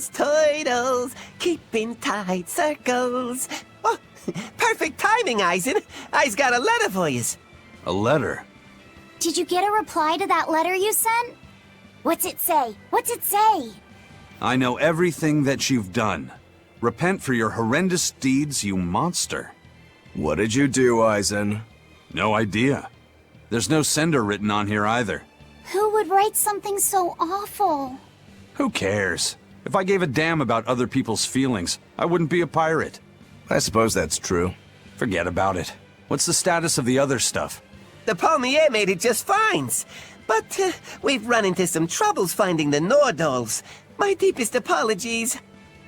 turtles, keep in tight circles. Oh, perfect timing, Eizen. I's got a letter for yous. A letter? Did you get a reply to that letter you sent? What's it say? What's it say? I know everything that you've done. Repent for your horrendous deeds, you monster. What did you do, Eizen? No idea. There's no sender written on here either. Who would write something so awful? Who cares? If I gave a damn about other people's feelings, I wouldn't be a pirate. I suppose that's true. Forget about it. What's the status of the other stuff? The Palmier made it just fine. But we've run into some troubles finding the Nordals. My deepest apologies.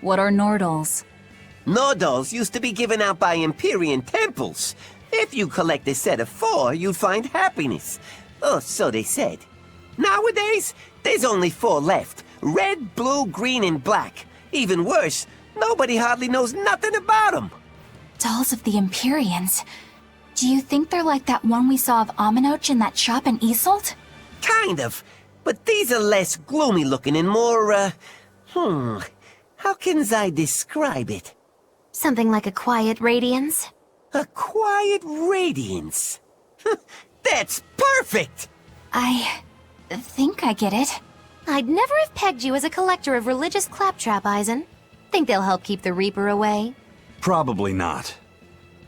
What are Nordals? Nordals used to be given out by Empyrean temples. If you collect a set of 4, you'd find happiness. Oh, so they said. Nowadays, there's only 4 left. Red, blue, green, and black. Even worse, nobody hardly knows nothing about them. Dolls of the Empyreans. Do you think they're like that one we saw of Aminoch in that shop in Isolt? Kind of. But these are less gloomy looking and more, how can I describe it? Something like a quiet radiance? A quiet radiance. That's perfect! I think I get it. I'd never have pegged you as a collector of religious claptrap, Eizen. Think they'll help keep the Reaper away? Probably not.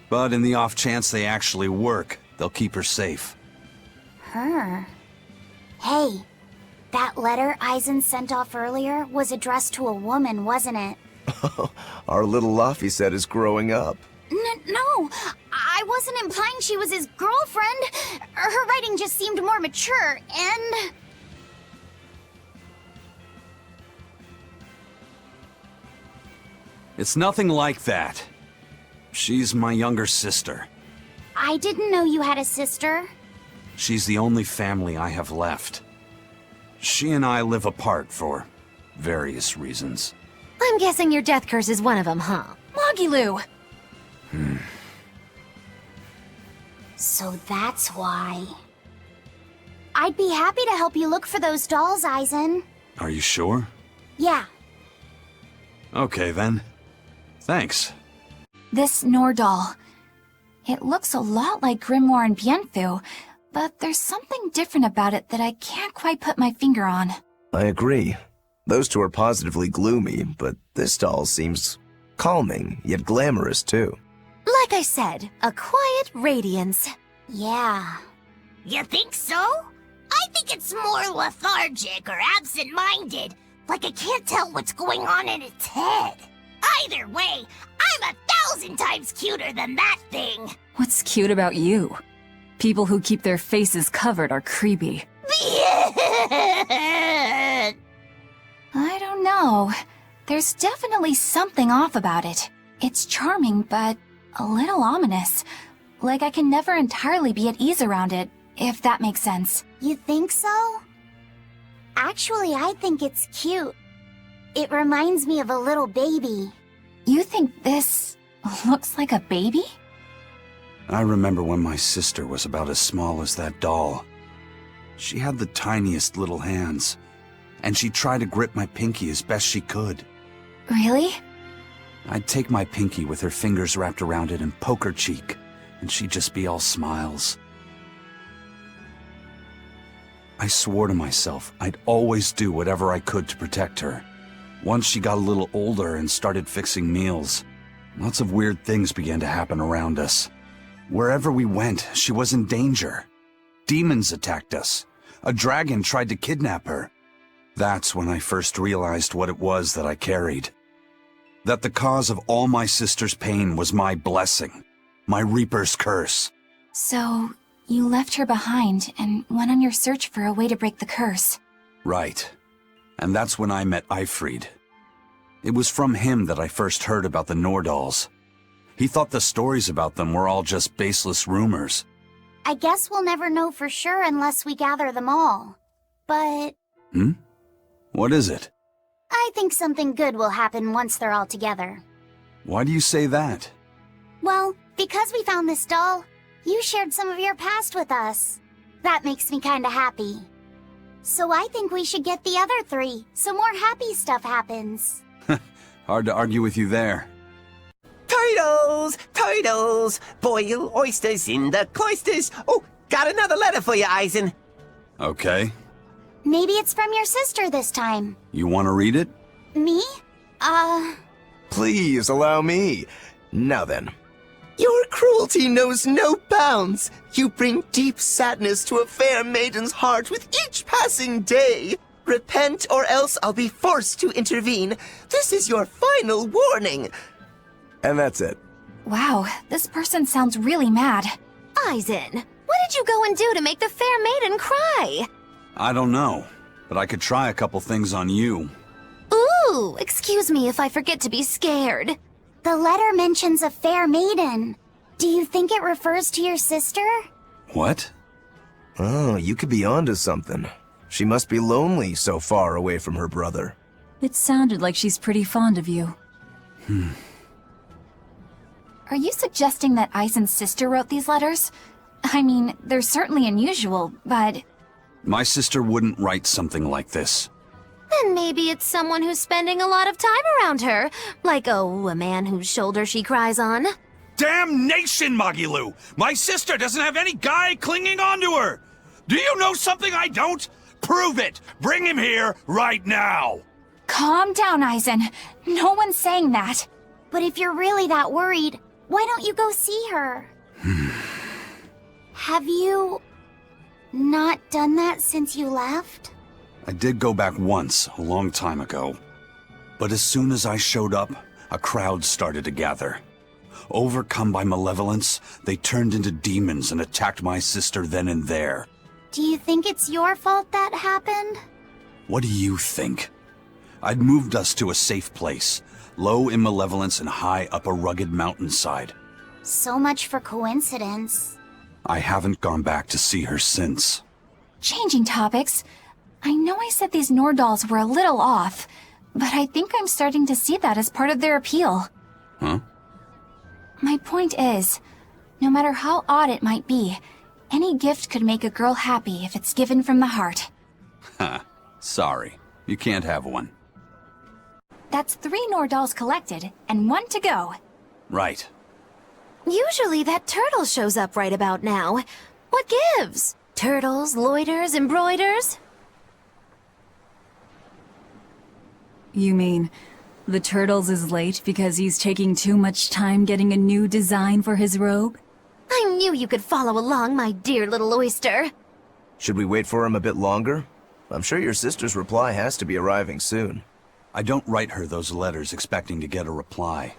But in the off chance they actually work, they'll keep her safe. Her? Hey, that letter Eizen sent off earlier was addressed to a woman, wasn't it? Our little Laffy set is growing up. No, I wasn't implying she was his girlfriend. Her writing just seemed more mature, and... It's nothing like that. She's my younger sister. I didn't know you had a sister. She's the only family I have left. She and I live apart for various reasons. I'm guessing your death curse is one of them, huh? Mogiloo! So that's why. I'd be happy to help you look for those dolls, Eizen. Are you sure? Yeah. Okay then. Thanks. This Nordal. It looks a lot like Grimoire and Bienfu, but there's something different about it that I can't quite put my finger on. I agree. Those two are positively gloomy, but this doll seems calming, yet glamorous too. Like I said, a quiet radiance. Yeah. You think so? I think it's more lethargic or absent-minded, like it can't tell what's going on in its head. Either way, I'm 1,000 times cuter than that thing. What's cute about you? People who keep their faces covered are creepy. I don't know. There's definitely something off about it. It's charming, but a little ominous. Like I can never entirely be at ease around it, if that makes sense. You think so? Actually, I think it's cute. It reminds me of a little baby. You think this looks like a baby? I remember when my sister was about as small as that doll. She had the tiniest little hands, and she tried to grip my pinky as best she could. Really? I'd take my pinky with her fingers wrapped around it and poke her cheek, and she'd just be all smiles. I swore to myself I'd always do whatever I could to protect her. Once she got a little older and started fixing meals, lots of weird things began to happen around us. Wherever we went, she was in danger. Demons attacked us. A dragon tried to kidnap her. That's when I first realized what it was that I carried. That the cause of all my sister's pain was my blessing, my Reaper's curse. So, you left her behind and went on your search for a way to break the curse. Right. And that's when I met Eifried. It was from him that I first heard about the Nordals. He thought the stories about them were all just baseless rumors. I guess we'll never know for sure unless we gather them all. But... What is it? I think something good will happen once they're all together. Why do you say that? Well, because we found this doll, you shared some of your past with us. That makes me kinda happy. So I think we should get the other 3, so more happy stuff happens. Hard to argue with you there. Turtles! Turtles! Boil oysters in the cloisters! Oh, got another letter for you, Eisen. Okay. Maybe it's from your sister this time. You want to read it? Me? Please allow me. Now then. Your cruelty knows no bounds. You bring deep sadness to a fair maiden's heart with each passing day. Repent or else I'll be forced to intervene. This is your final warning. And that's it. Wow, this person sounds really mad. Eisen, what did you go and do to make the fair maiden cry? I don't know, but I could try a couple things on you. Ooh, excuse me if I forget to be scared. The letter mentions a fair maiden. Do you think it refers to your sister? What? Oh, you could be onto something. She must be lonely so far away from her brother. It sounded like she's pretty fond of you. Are you suggesting that Eisen's sister wrote these letters? I mean, they're certainly unusual, but... My sister wouldn't write something like this. Then maybe it's someone who's spending a lot of time around her. Like, oh, a man whose shoulder she cries on. Damnation, Magilu! My sister doesn't have any guy clinging onto her! Do you know something I don't? Prove it! Bring him here right now! Calm down, Eisen. No one's saying that. But if you're really that worried, why don't you go see her? Have you not done that since you left? I did go back once, a long time ago. But as soon as I showed up, a crowd started to gather. Overcome by malevolence, they turned into demons and attacked my sister then and there. Do you think it's your fault that happened? What do you think? I'd moved us to a safe place, low in malevolence and high up a rugged mountainside. So much for coincidence. I haven't gone back to see her since. Changing topics. I know I said these Nordals were a little off, but I think I'm starting to see that as part of their appeal. Huh? My point is, no matter how odd it might be, any gift could make a girl happy if it's given from the heart. Ha. Sorry. You can't have one. That's 3 Nordals collected, and 1 to go. Right. Usually that turtle shows up right about now. What gives? Turtles, loiters, embroiders? You mean, the Turtles is late because he's taking too much time getting a new design for his robe? I knew you could follow along, my dear little oyster. Should we wait for him a bit longer? I'm sure your sister's reply has to be arriving soon. I don't write her those letters expecting to get a reply.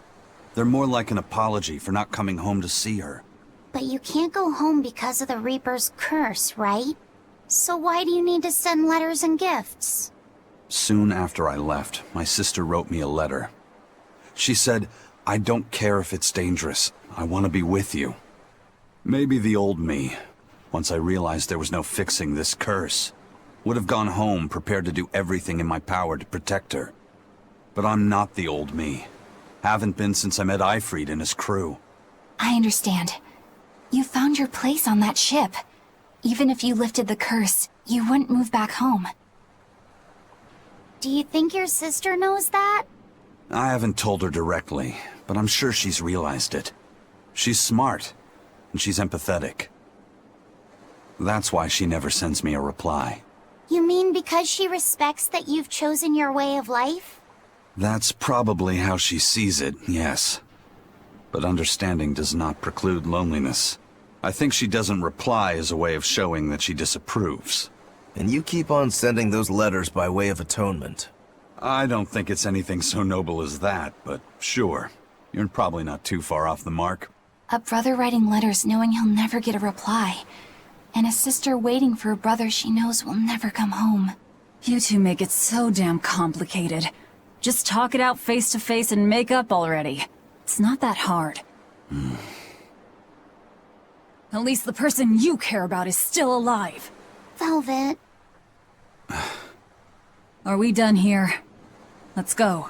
They're more like an apology for not coming home to see her. But you can't go home because of the Reaper's curse, right? So why do you need to send letters and gifts? Soon after I left, my sister wrote me a letter. She said, I don't care if it's dangerous. I want to be with you. Maybe the old me, once I realized there was no fixing this curse, would have gone home prepared to do everything in my power to protect her. But I'm not the old me. Haven't been since I met Eifried and his crew. I understand. You found your place on that ship. Even if you lifted the curse, you wouldn't move back home. Do you think your sister knows that? I haven't told her directly, but I'm sure she's realized it. She's smart, and she's empathetic. That's why she never sends me a reply. You mean because she respects that you've chosen your way of life? That's probably how she sees it, yes. But understanding does not preclude loneliness. I think she doesn't reply as a way of showing that she disapproves. And you keep on sending those letters by way of atonement. I don't think it's anything so noble as that, but sure. You're probably not too far off the mark. A brother writing letters knowing he'll never get a reply. And a sister waiting for a brother she knows will never come home. You two make it so damn complicated. Just talk it out face to face and make up already. It's not that hard. At least the person you care about is still alive. Velvet. Are we done here? Let's go.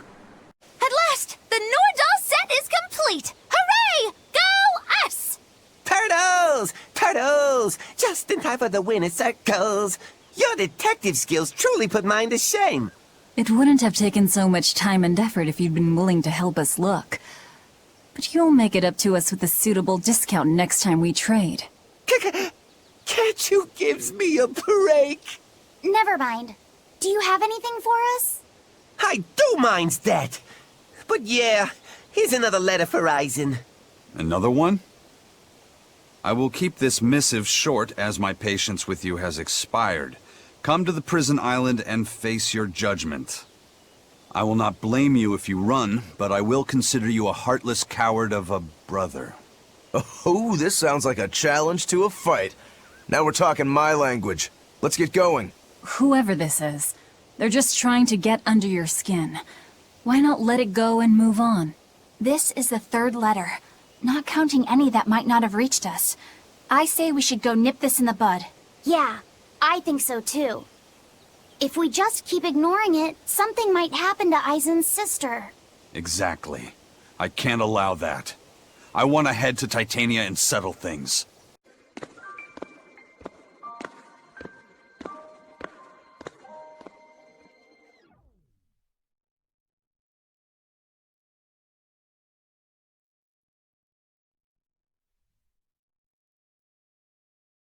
At last, the Nordal set is complete! Hooray! Go us! Turtles! Turtles! Just in time for the winner circles. Your detective skills truly put mine to shame. It wouldn't have taken so much time and effort if you'd been willing to help us look. But you'll make it up to us with a suitable discount next time we trade. Can't you give me a break? Never mind. Do you have anything for us? I do mind that. But yeah, here's another letter for Eizen. Another one? I will keep this missive short as my patience with you has expired. Come to the prison island and face your judgment. I will not blame you if you run, but I will consider you a heartless coward of a brother. Oh, this sounds like a challenge to a fight. Now we're talking my language. Let's get going. Whoever this is, they're just trying to get under your skin. Why not let it go and move on? This is the third letter, not counting any that might not have reached us. I say we should go nip this in the bud. Yeah, I think so too. If we just keep ignoring it, something might happen to Eizen's sister. Exactly. I can't allow that. I want to head to Titania and settle things.